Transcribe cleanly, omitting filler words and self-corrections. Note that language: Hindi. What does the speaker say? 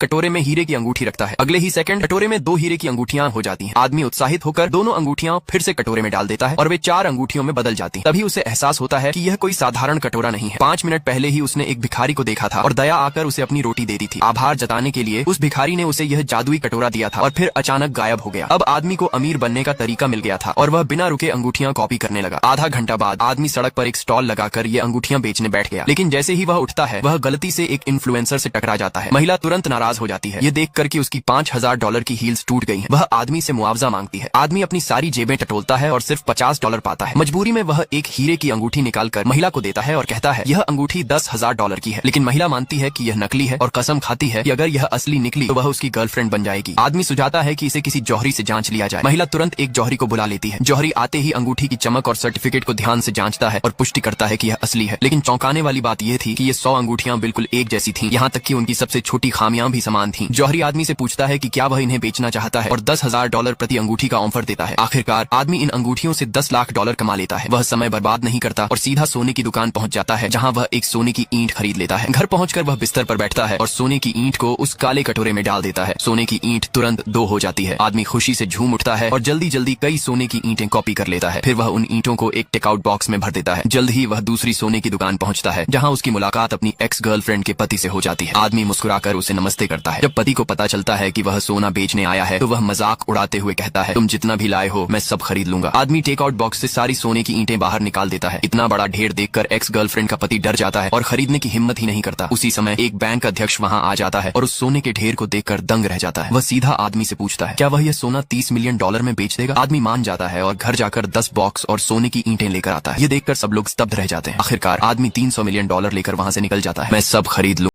कटोरे में हीरे की अंगूठी रखता है। अगले ही सेकंड कटोरे में 2 हीरे की अंगूठियां हो जाती हैं। आदमी उत्साहित होकर दोनों अंगूठियां फिर से कटोरे में डाल देता है और वे 4 अंगूठियों में बदल जाती हैं। तभी उसे एहसास होता है कि यह कोई साधारण कटोरा नहीं है। 5 मिनट पहले ही उसने एक भिखारी को देखा था और दया आकर उसे अपनी रोटी दे दी थी। आभार जताने के लिए उस भिखारी ने उसे यह जादुई कटोरा दिया था और फिर अचानक गायब हो गया। अब आदमी को अमीर बनने का तरीका मिल गया था और वह बिना रुके अंगूठियां कॉपी करने लगा। आधा घंटा बाद आदमी सड़क पर एक स्टॉल लगाकर ये अंगूठियां बेचने बैठ गया। लेकिन जैसे ही वह उठता है वह गलती से एक इन्फ्लुएंसर से टकरा जाता है। महिला तुरंत नाराज हो जाती है। ये देखकर कि उसकी $5000 की हील्स टूट गई हैं। वह आदमी से मुआवजा मांगती है। आदमी अपनी सारी जेबें टटोलता है और सिर्फ $50 पाता है। मजबूरी में वह एक हीरे की अंगूठी निकालकर महिला को देता है और कहता है यह अंगूठी $10,000 की है। लेकिन महिला मानती है कि यह नकली है और कसम खाती है कि अगर यह असली निकली तो वह उसकी गर्लफ्रेंड बन जाएगी। आदमी सुझाता है कि इसे किसी जौहरी से जांच लिया जाए। महिला तुरंत एक जौहरी को बुला लेती है। जौहरी आते ही अंगूठी की चमक और सर्टिफिकेट को ध्यान से जांचता है और पुष्टि करता है कि यह असली है। लेकिन चौंकाने वाली बात यह थी कि ये 100 अंगूठियां बिल्कुल एक जैसी थीं, यहाँ तक कि उनकी सबसे छोटी खामियां भी समान थीं। जौहरी आदमी से पूछता है कि क्या वह इन्हें बेचना चाहता है और $10,000 प्रति अंगूठी का ऑफर देता है। आखिरकार आदमी इन अंगूठियों से $10 लाख कमा लेता है। वह समय बर्बाद नहीं करता और सीधा सोने की दुकान पहुंच जाता है, जहां वह एक सोने की ईंट खरीद लेता है। घर पहुंचकर वह बिस्तर पर बैठता है और सोने की ईंट को उस काले कटोरे में डाल देता है। सोने की ईंट तुरंत 2 हो जाती है। आदमी खुशी से झूम उठता है और जल्दी जल्दी कई सोने की ईंटें कॉपी कर लेता है। फिर वह उन ईंटों को एक टेकआउट बॉक्स में भर देता है। जल्द ही वह दूसरी सोने की दुकान पहुंचता है, जहां उसकी मुलाकात अपनी एक्स गर्लफ्रेंड के पति से हो जाती है। आदमी मुस्कुराकर उसे नमस्ते करता है। जब पति को पता चलता है कि वह सोना बेचने आया है तो वह मजाक उड़ाते हुए कहता है तुम जितना भी लाए हो मैं सब खरीद लूंगा। आदमी टेकआउट बॉक्स से सारी सोने की ईंटें बाहर निकाल देता है। इतना बड़ा ढेर देखकर एक्स गर्लफ्रेंड का पति डर जाता है और खरीदने की हिम्मत ही नहीं करता। उसी समय एक बैंक अध्यक्ष वहां आ जाता है और उस सोने के ढेर को देखकर दंग रह जाता है। वह सीधा आदमी से पूछता है क्या वह यह सोना $30 मिलियन में बेच देगा। आदमी मान जाता है और घर जाकर 10 बॉक्स और सोने की ईंटें लेकर आता है। ये देखकर सब लोग स्तब्ध रह जाते हैं। आखिरकार आदमी $300 मिलियन लेकर वहां से निकल जाता है। मैं सब खरीद लूं।